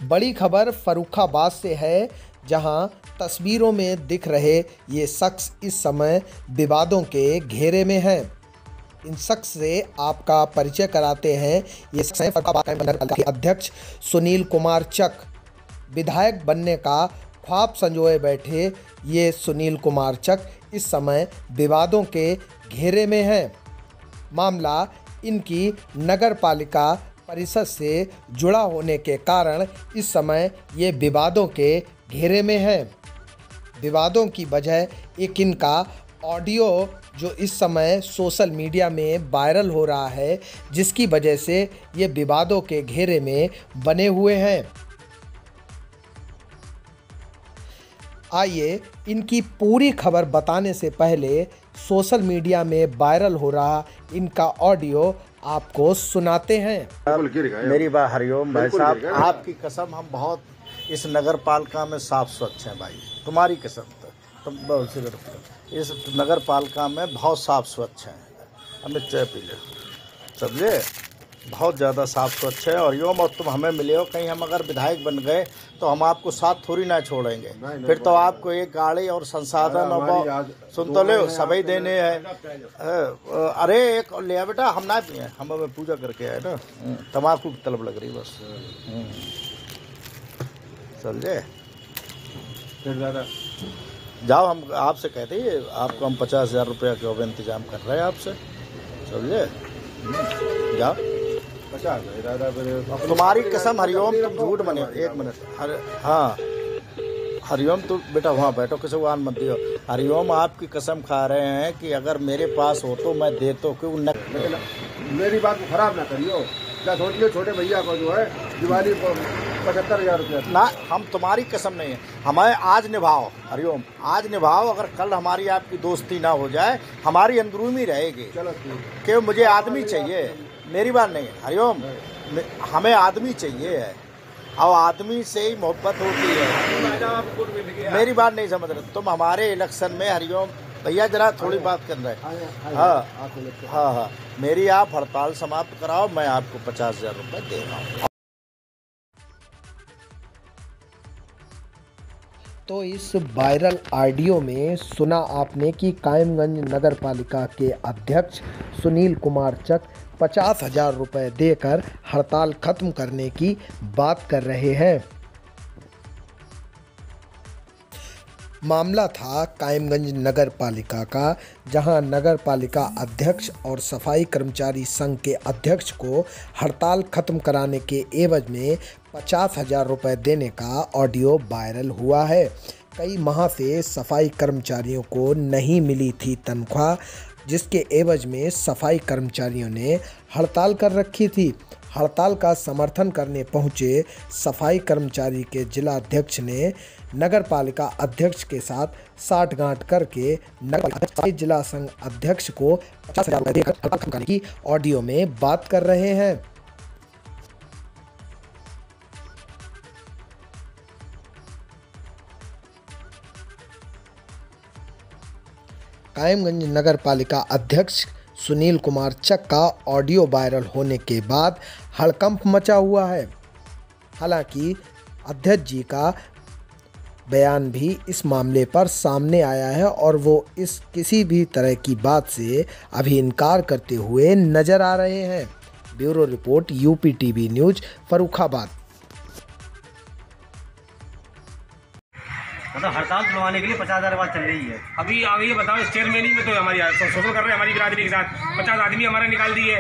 बड़ी खबर फर्रुखाबाद से है, जहां तस्वीरों में दिख रहे ये शख्स इस समय विवादों के घेरे में हैं। इन शख्स से आपका परिचय कराते हैं। ये शख्स हैं फर्रुखाबाद के अध्यक्ष सुनील कुमार चक। विधायक बनने का ख्वाब संजोए बैठे ये सुनील कुमार चक इस समय विवादों के घेरे में हैं। मामला इनकी नगर पालिका परिषद से जुड़ा होने के कारण इस समय ये विवादों के घेरे में है। विवादों की वजह एक इनका ऑडियो जो इस समय सोशल मीडिया में वायरल हो रहा है, जिसकी वजह से ये विवादों के घेरे में बने हुए हैं। आइए इनकी पूरी खबर बताने से पहले सोशल मीडिया में वायरल हो रहा इनका ऑडियो आपको सुनाते हैं। मेरी बात हरिओम भाई साहब, आपकी कसम हम बहुत इस नगर पालिका में साफ स्वच्छ हैं भाई, तुम्हारी कसम। तुम इस नगर पालिका में बहुत साफ स्वच्छ हैं। हमें चाय पी ले, समझे, बहुत ज़्यादा साफ स्वच्छ है। और यूँ और तुम हमें मिले हो, कहीं हम अगर विधायक बन गए तो हम आपको साथ थोड़ी ना छोड़ेंगे। फिर तो आपको एक गाड़ी और संसाधन और सुन तो ले सभी देने हैं। अरे एक लिया बेटा, हम ना पिए, हम अभी पूजा करके आए ना, तम्बाकू की तलब लग रही बस, समझे। फिर दादा जाओ, हम आपसे कहते हैं आपको हम 50,000 रुपया के अब इंतजाम कर रहे हैं आपसे, समझे। जाओ, तुम्हारी कसम हरिओम, तुम झूठ बने। एक मिनट, हाँ हरिओम, तुम बेटा वहाँ बैठो, किसी को आन मत दियो। हरिओम, आपकी कसम खा रहे हैं कि अगर मेरे पास हो तो मैं दे तो क्यों न। मेरी बात को खराब ना करियो, क्या सोचिए छोटे भैया को जो है दिवाली को 75,000 रुपया ना। हम तुम्हारी कसम नहीं है, हमें आज निभाओ हरिओम, आज निभाओ। अगर कल हमारी आपकी दोस्ती ना हो जाए, हमारी अंदरूनी रहेगी। चलो कि मुझे आदमी चाहिए, मेरी बात नहीं है हरिओम, हमें आदमी चाहिए है, और आदमी से ही मोहब्बत होती है। मेरी बात नहीं समझ रहे तुम। हमारे इलेक्शन में हरिओम भैया जरा थोड़ी बात कर रहे हैं। हाँ, मेरी आप हड़ताल समाप्त कराओ, मैं आपको 50,000 रुपये दे रहा हूँ। तो इस वायरल ऑडियो में सुना आपने कि कायमगंज नगर पालिका के अध्यक्ष सुनील कुमार चक 50,000 रुपये देकर हड़ताल खत्म करने की बात कर रहे हैं। मामला था कायमगंज नगर पालिका का, जहां नगर पालिका अध्यक्ष और सफाई कर्मचारी संघ के अध्यक्ष को हड़ताल खत्म कराने के एवज में 50,000 रुपये देने का ऑडियो वायरल हुआ है। कई माह से सफाई कर्मचारियों को नहीं मिली थी तनख्वाह, जिसके एवज में सफाई कर्मचारियों ने हड़ताल कर रखी थी। हड़ताल का समर्थन करने पहुंचे सफाई कर्मचारी के जिला अध्यक्ष ने नगर पालिका अध्यक्ष के साथ साठगांठ करके नगर पालिका जिला संघ अध्यक्ष को 50,000 रुपये देकर हड़ताल खत्म करने की ऑडियो में बात कर रहे हैं। कायमगंज नगर पालिका अध्यक्ष सुनील कुमार चक का ऑडियो वायरल होने के बाद हड़कंप मचा हुआ है। हालांकि अध्यक्ष जी का बयान भी इस मामले पर सामने आया है और वो इस किसी भी तरह की बात से अभी इनकार करते हुए नजर आ रहे हैं। Bureau report, UPTV news, Farrukhabad. मतलब हड़ताल तुड़वाने के लिए 50,000 बात चल रही है। अभी आगे ये बताओ, इस चेयरमैनी में तो हमारी शोषण कर रहे हैं हमारी बिरादरी के साथ। 50 आदमी हमारे निकाल दिए।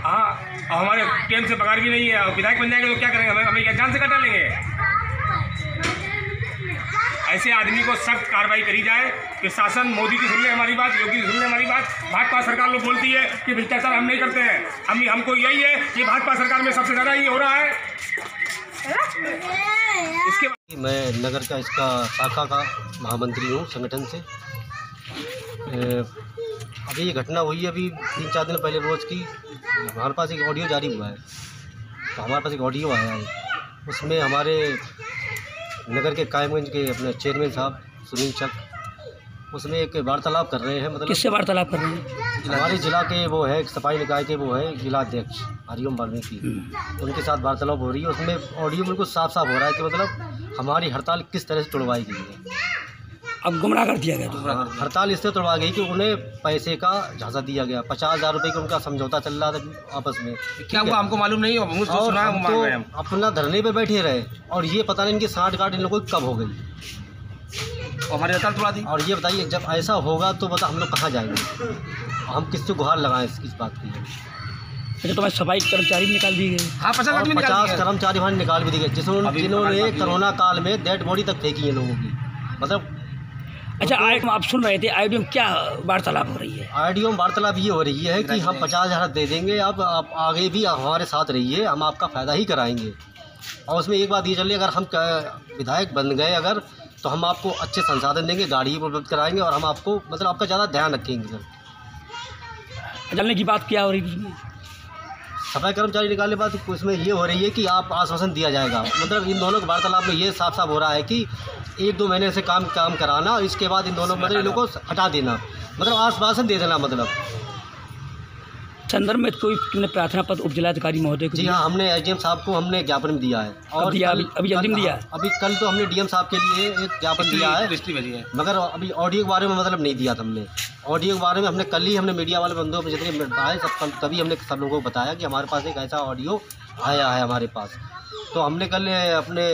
हाँ, और हमारे टेम से पगार भी नहीं है। विधायक बन जाएंगे तो क्या करेंगे? हमें क्या जान से कटा लेंगे? ऐसे आदमी को सख्त कार्रवाई करी जाए कि शासन मोदी की सुन ले हमारी बात, योगी की सुन ले हमारी बात। भाजपा सरकार लोग बोलती है कि भ्रष्टाचार हम नहीं करते हैं। हमको यही है कि भाजपा सरकार में सबसे ज़्यादा ये हो रहा है। इसके मैं नगर का इसका शाखा का महामंत्री हूँ संगठन से। अभी ये घटना हुई है अभी 3-4 दिन पहले रोज़ की। हमारे पास एक ऑडियो जारी हुआ है, तो हमारे पास एक ऑडियो आया है, उसमें हमारे नगर के कायमगंज के अपने चेयरमैन साहब सुनील चक उसमें एक वार्तालाप कर रहे हैं। मतलब किससे वार्तालाप कर रहे हैं? हमारे जिला के वो है सफाई निकाय के वो है जिला अध्यक्ष हरिओम वाल्मीकि, उनके साथ वार्तालाप हो रही है। उसमें ऑडियो बिल्कुल साफ साफ हो रहा है कि मतलब हमारी हड़ताल किस तरह से तोड़वाई गई है। अब गुमराह कर दिया गया। हड़ताल इससे तोड़वा गई कि उन्हें पैसे का झांसा दिया गया। 50,000 रुपये का उनका समझौता चल रहा था आपस में। क्या वो हमको मालूम नहीं, और हम तो अपना धरने पे बैठे रहे और ये पता नहीं इनकी सांठ-गांठ इन लोगों की कब हो गई, हमारी हड़ताल तोड़ा दी। और ये बताइए जब ऐसा होगा तो बता हम लोग कहाँ जाएंगे, हम किससे गुहार लगाएं इस बात की। अच्छा, तो सफाई कर्मचारी भी निकाल दिए गए। हाँ, 50 कर्मचारी वहाँ निकाल भी दिए गए, जिन्होंने कोरोना काल में डेड बॉडी तक फेंकी है लोगों की। मतलब अच्छा, आप सुन रहे थे आईडीएम क्या वार्तालाप हो रही है? आईडीएम वार्तालाप ये हो रही है कि हम 50,000 दे देंगे, आप आगे भी हमारे साथ रहिए, हम आपका फ़ायदा ही कराएंगे। और उसमें एक बात ये चल रही है, अगर हम विधायक बन गए अगर तो हम आपको अच्छे संसाधन देंगे, गाड़ी उपलब्ध कराएंगे और हम आपको मतलब आपका ज़्यादा ध्यान रखेंगे। सर जलने की बात क्या हो रही है? सफाई कर्मचारी निकालने बाद उसमें ये हो रही है कि आप आश्वासन दिया जाएगा। मतलब इन दोनों के वार्तालाप में ये साफ साफ हो रहा है कि 1-2 महीने से काम कराना, इसके बाद इन दोनों मतलब इन लोगों को हटा देना, मतलब आश्वासन दे देना। मतलब संदर्भ में कोई तुमने प्रार्थना पत्र उप जिलाधिकारी महोदय को? जी हाँ, हमने एसडीएम साहब को हमने ज्ञापन दिया है। और अभी जल्दी में दिया है? अभी कल तो हमने डीएम साहब के लिए एक ज्ञापन दिया है, मगर अभी ऑडियो के बारे में मतलब नहीं दिया था हमने। ऑडियो के बारे में हमने कल ही हमने मीडिया वाले बंधुओं पर जितने आए सब तभी हमने सब लोगों को बताया कि हमारे पास एक ऐसा ऑडियो आया है हमारे पास। तो हमने कल अपने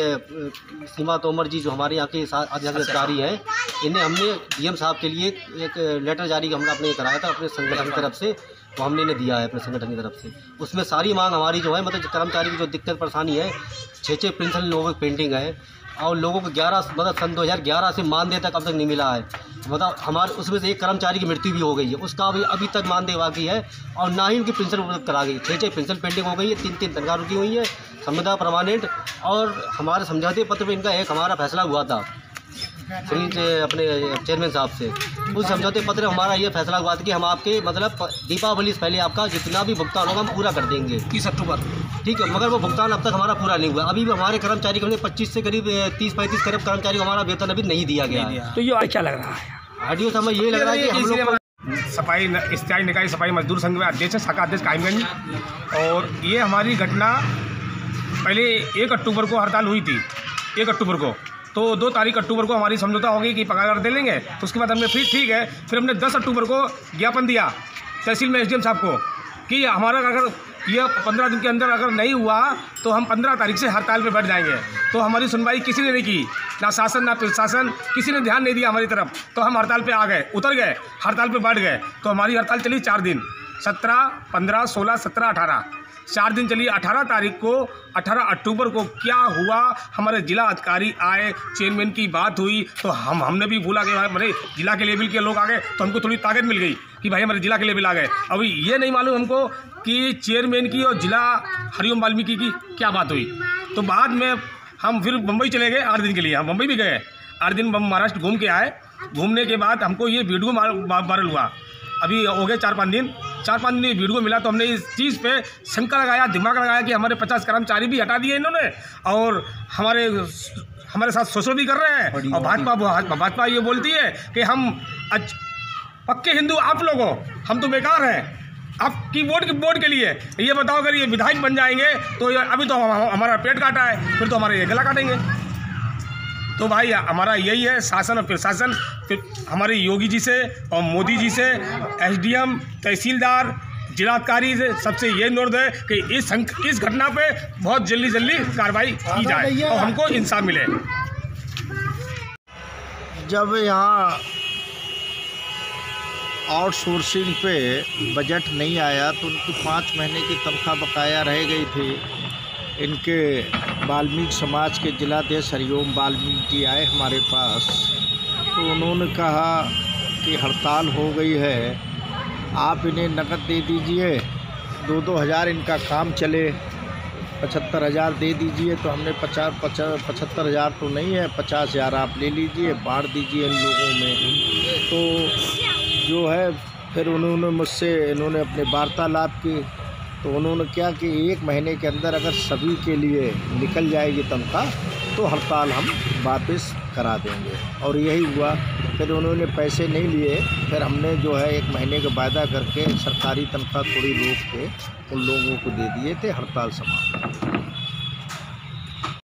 सीमा तोमर जी जो हमारे यहाँ के अधिकारी हैं, इन्हें हमने डीएम साहब के लिए एक लेटर जारी हमने अपने कराया था अपने संगठन की तरफ से, तो हमने इन्हें दिया है अपने संगठन की तरफ से। उसमें सारी मांग हमारी जो है मतलब कर्मचारी की जो दिक्कत परेशानी है, 6 प्रिंसिपल लोगों की पेंटिंग है और लोगों को 11 मतलब सन 2011 से मानदेय तक अब तक नहीं मिला है। मतलब हमारे उसमें से एक कर्मचारी की मृत्यु भी हो गई है, उसका अभी तक मानदेय बाकी है और ना ही उनकी पेंशन उपलब्ध करा गई। 6 पेंशन पेंडिंग हो गई है, 3 तनख्वाह रुकी हुई है, संविदा परमानेंट। और हमारे समझौते पत्र में इनका एक हमारा फैसला हुआ था अपने चेयरमैन साहब से। उस समझौते पत्र में हमारा ये फैसला हुआ था कि हम आपके मतलब दीपावली से पहले आपका जितना भी भुगतान होगा हम पूरा कर देंगे 30 अक्टूबर, ठीक है। मगर वो भुगतान अब तक हमारा पूरा नहीं हुआ। अभी भी हमारे कर्मचारी को 25 से करीब 30-35 करीब कर्मचारी को हमारा वेतन अभी नहीं दिया गया है। तो ये क्या लग रहा है? ऑडियो से हमें ये लग रहा है कि हम लोग सफाई स्थायी निकाय सफाई मजदूर संघ में अध्यक्ष है, शाखा अध्यक्ष कायमगंज। और ये हमारी घटना पहले 1 अक्टूबर को हड़ताल हुई थी, 1 अक्टूबर को। तो 2 तारीख अक्टूबर को हमारी समझौता हो गई कि पगार दे लेंगे। तो उसके बाद हमने फिर ठीक है, फिर हमने 10 अक्टूबर को ज्ञापन दिया तहसील में एसडीएम साहब को कि हमारा अगर यह 15 दिन के अंदर अगर नहीं हुआ तो हम 15 तारीख से हड़ताल पे बैठ जाएंगे। तो हमारी सुनवाई किसी ने नहीं की, ना शासन ना प्रशासन, किसी ने ध्यान नहीं दिया हमारी तरफ। तो हम हड़ताल पे आ गए, उतर गए, हड़ताल पे बैठ गए। तो हमारी हड़ताल चली 4 दिन, 17, 15, 16, 17, 18, 4 दिन चली। 18 तारीख को 18 अक्टूबर को क्या हुआ, हमारे जिला अधिकारी आए, चेयरमैन की बात हुई। तो हमने भी भूला कि हमारे जिला के लेवल के लोग आ गए, तो हमको थोड़ी ताकत मिल गई कि भाई हमारे जिला के लेवल आ गए। अभी ये नहीं मालूम हमको कि चेयरमैन की और जिला हरिओम वाल्मीकि की क्या बात हुई। तो बाद में हम फिर मुंबई चले गए 8 दिन के लिए। हम मुंबई भी गए, 8 दिन महाराष्ट्र घूम के आए। घूमने के बाद हमको ये वीडियो वायरल हुआ। अभी हो गए 4-5 दिन, 4-5 दिन ये वीडियो मिला। तो हमने इस चीज़ पे शंका लगाया, दिमाग लगाया कि हमारे 50 कर्मचारी भी हटा दिए इन्होंने और हमारे साथ शोषण भी कर रहे हैं। और भाजपा ये बोलती है कि हम पक्के हिंदू आप लोग हो, हम तो बेकार हैं आपकी वोट के लिए। ये बताओ अगर ये विधायक बन जाएंगे तो अभी तो हमारा पेट काटा है, फिर तो हमारे गला काटेंगे। तो भाई हमारा यही है, शासन और प्रशासन फिर हमारे योगी जी से और मोदी जी से, एसडीएम, तहसीलदार, जिलाधिकारी से सबसे ये अनुरोध है कि इस घटना पे बहुत जल्दी कार्रवाई की जाए और हमको इंसाफ मिले। जब यहाँ आउटसोर्सिंग पे बजट नहीं आया तो उनकी 5 महीने की तनख्वाह बकाया रह गई थी। इनके वाल्मीकि समाज के जिलाध्यक्ष हरिओम वाल्मीकि जी आए हमारे पास, तो उन्होंने कहा कि हड़ताल हो गई है, आप इन्हें नकद दे दीजिए, 2-2 हज़ार इनका काम चले, 75,000 दे दीजिए। तो हमने 75,000 तो नहीं है, 50,000 आप ले लीजिए, बांट दीजिए इन लोगों में। तो जो है फिर इन्होंने अपने वार्तालाप की। तो उन्होंने क्या कि 1 महीने के अंदर अगर सभी के लिए निकल जाएगी तनख्वाह तो हड़ताल हम वापस करा देंगे। और यही हुआ, फिर उन्होंने पैसे नहीं लिए, फिर हमने जो है 1 महीने का वायदा करके सरकारी तनख्वाह थोड़ी रोक के उन लोगों को दे दिए थे, हड़ताल समाप्त।